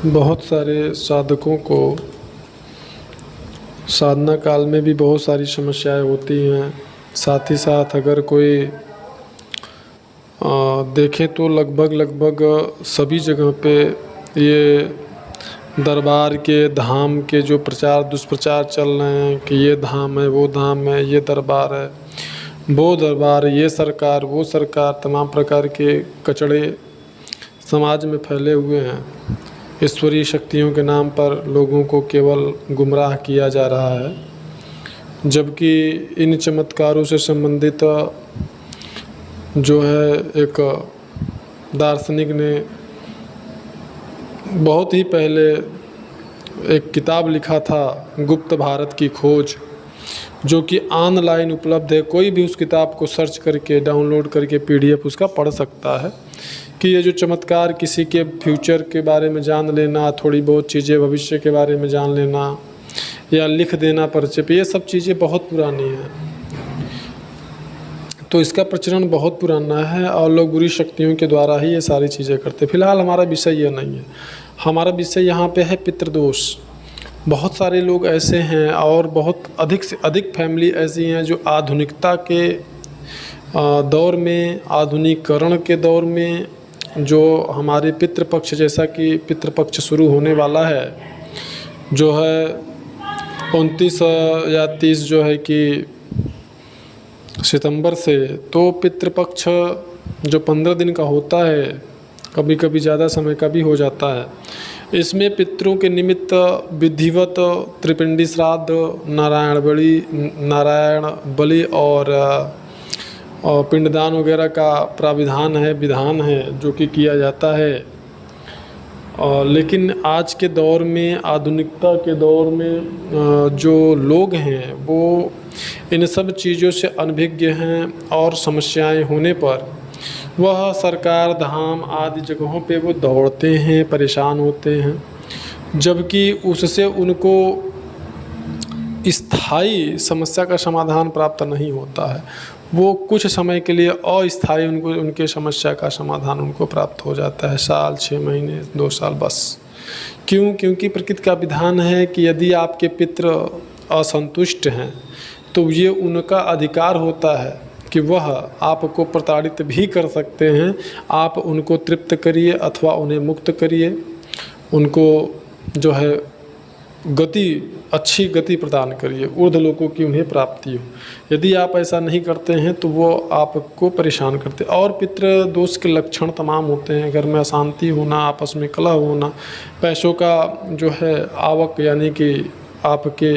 बहुत सारे साधकों को साधना काल में भी बहुत सारी समस्याएं होती हैं। साथ ही साथ अगर कोई देखें तो लगभग सभी जगह पे ये दरबार के धाम के जो प्रचार दुष्प्रचार चल रहे हैं कि ये धाम है, वो धाम है, ये दरबार है, वो दरबार, ये सरकार, वो सरकार, तमाम प्रकार के कचड़े समाज में फैले हुए हैं। ईश्वरीय शक्तियों के नाम पर लोगों को केवल गुमराह किया जा रहा है, जबकि इन चमत्कारों से संबंधित जो है एक दार्शनिक ने बहुत ही पहले एक किताब लिखा था, गुप्त भारत की खोज, जो कि ऑनलाइन उपलब्ध है। कोई भी उस किताब को सर्च करके डाउनलोड करके PDF उसका पढ़ सकता है कि ये जो चमत्कार, किसी के फ्यूचर के बारे में जान लेना, थोड़ी बहुत चीज़ें भविष्य के बारे में जान लेना या लिख देना पर्चे पे, ये सब चीज़ें बहुत पुरानी हैं। तो इसका प्रचलन बहुत पुराना है और लोग बुरी शक्तियों के द्वारा ही ये सारी चीज़ें करते। फिलहाल हमारा विषय यह नहीं है। हमारा विषय यहाँ पे है पितृदोष। बहुत सारे लोग ऐसे हैं और बहुत अधिक से अधिक फैमिली ऐसी हैं जो आधुनिकता के दौर में, आधुनिकीकरण के दौर में, जो हमारे पितृपक्ष, जैसा कि पितृपक्ष शुरू होने वाला है, जो है 29 या 30 जो है कि सितंबर से, तो पितृपक्ष जो 15 दिन का होता है, कभी कभी ज़्यादा समय का भी हो जाता है। इसमें पितरों के निमित्त विधिवत त्रिपिंडी श्राद्ध, नारायण बलि और पिंडदान वगैरह का प्राविधान है, विधान है, जो कि किया जाता है। लेकिन आज के दौर में, आधुनिकता के दौर में जो लोग हैं वो इन सब चीज़ों से अनभिज्ञ हैं और समस्याएं होने पर वह सरकार, धाम आदि जगहों पे वो दौड़ते हैं, परेशान होते हैं, जबकि उससे उनको स्थायी समस्या का समाधान प्राप्त नहीं होता है। वो कुछ समय के लिए अस्थायी उनको उनके समस्या का समाधान उनको प्राप्त हो जाता है, साल, 6 महीने, 2 साल बस। क्यों? क्योंकि प्रकृति का विधान है कि यदि आपके पितृ असंतुष्ट हैं तो ये उनका अधिकार होता है कि वह आपको प्रताड़ित भी कर सकते हैं। आप उनको तृप्त करिए अथवा उन्हें मुक्त करिए, उनको जो है अच्छी गति प्रदान करिए, ऊर्ध्वलोकों की उन्हें प्राप्ति हो। यदि आप ऐसा नहीं करते हैं तो वो आपको परेशान करते। और पितृ दोष के लक्षण तमाम होते हैं। घर में अशांति होना, आपस में कलह होना, पैसों का जो है आवक, यानी कि आपके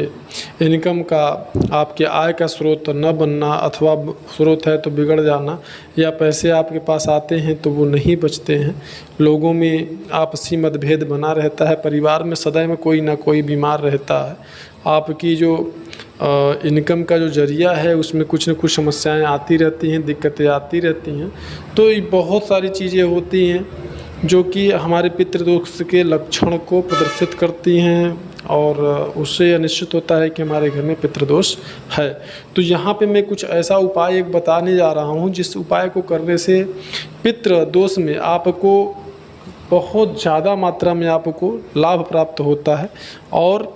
इनकम का, आपके आय का स्रोत न बनना, अथवा स्रोत है तो बिगड़ जाना, या पैसे आपके पास आते हैं तो वो नहीं बचते हैं। लोगों में आपसी मतभेद बना रहता है। परिवार में सदैव कोई ना कोई बीमार रहता है। आपकी जो इनकम का जो जरिया है उसमें कुछ न कुछ समस्याएं आती रहती हैं, दिक्कतें आती रहती हैं। तो ये बहुत सारी चीज़ें होती हैं जो कि हमारे पितृदोष के लक्षण को प्रदर्शित करती हैं और उससे यह निश्चित होता है कि हमारे घर में पितृदोष है। तो यहाँ पे मैं कुछ ऐसा उपाय एक बताने जा रहा हूँ जिस उपाय को करने से पितृदोष में आपको बहुत ज़्यादा मात्रा में आपको लाभ प्राप्त होता है। और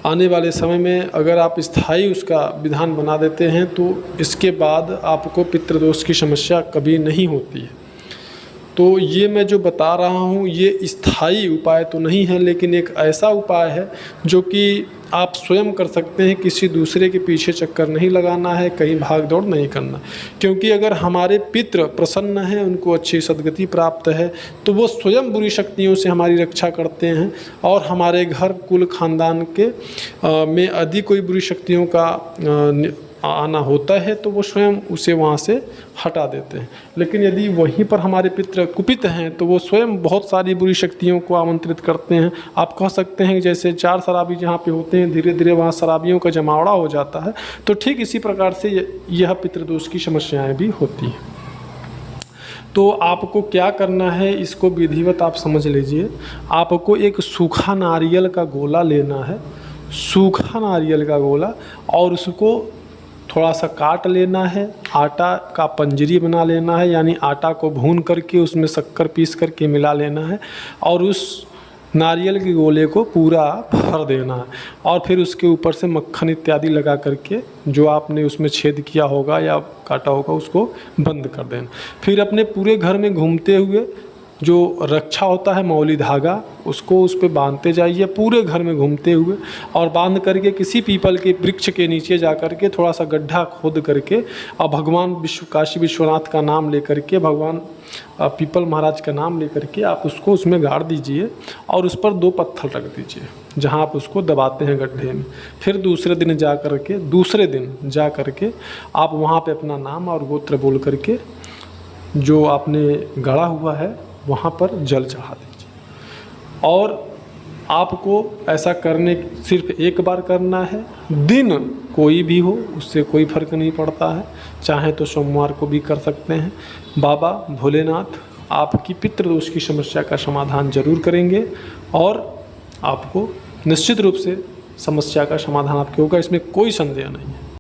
आने वाले समय में अगर आप स्थायी उसका विधान बना देते हैं तो इसके बाद आपको पितृदोष की समस्या कभी नहीं होती है। तो ये मैं जो बता रहा हूँ ये स्थायी उपाय तो नहीं है, लेकिन एक ऐसा उपाय है जो कि आप स्वयं कर सकते हैं। किसी दूसरे के पीछे चक्कर नहीं लगाना है, कहीं भाग दौड़ नहीं करना। क्योंकि अगर हमारे पितृ प्रसन्न हैं, उनको अच्छी सद्गति प्राप्त है, तो वो स्वयं बुरी शक्तियों से हमारी रक्षा करते हैं। और हमारे घर, कुल, खानदान के में यदि कोई बुरी शक्तियों का आना होता है तो वो स्वयं उसे वहाँ से हटा देते हैं। लेकिन यदि वहीं पर हमारे पितृ कुपित हैं तो वो स्वयं बहुत सारी बुरी शक्तियों को आमंत्रित करते हैं। आप कह सकते हैं जैसे 4 शराबी जहाँ पे होते हैं, धीरे धीरे वहाँ शराबियों का जमावड़ा हो जाता है। तो ठीक इसी प्रकार से यह पितृदोष की समस्याएं भी होती हैं। तो आपको क्या करना है, इसको विधिवत आप समझ लीजिए। आपको एक सूखा नारियल का गोला लेना है, सूखा नारियल का गोला, और उसको थोड़ा सा काट लेना है। आटा का पंजरी बना लेना है, यानी आटा को भून करके उसमें शक्कर पीस करके मिला लेना है। और उस नारियल के गोले को पूरा भर देना है और फिर उसके ऊपर से मक्खन इत्यादि लगा करके जो आपने उसमें छेद किया होगा या काटा होगा उसको बंद कर देना। फिर अपने पूरे घर में घूमते हुए जो रक्षा होता है मौली धागा उसको उस पे बांधते जाइए पूरे घर में घूमते हुए, और बांध करके किसी पीपल के वृक्ष के नीचे जा कर के थोड़ा सा गड्ढा खोद करके और भगवान काशी विश्वनाथ का नाम लेकर के, भगवान पीपल महाराज का नाम लेकर के आप उसको उसमें गाड़ दीजिए और उस पर 2 पत्थर रख दीजिए जहाँ आप उसको दबाते हैं गड्ढे में। फिर दूसरे दिन जा करके आप वहाँ पे अपना नाम और गोत्र बोल करके जो आपने गढ़ा हुआ है वहाँ पर जल चढ़ा दीजिए। और आपको ऐसा करने सिर्फ एक बार करना है, दिन कोई भी हो उससे कोई फ़र्क नहीं पड़ता है, चाहे तो सोमवार को भी कर सकते हैं। बाबा भोलेनाथ आपकी पितृदोष की समस्या का समाधान जरूर करेंगे और आपको निश्चित रूप से समस्या का समाधान आपके होगा, इसमें कोई संदेह नहीं है।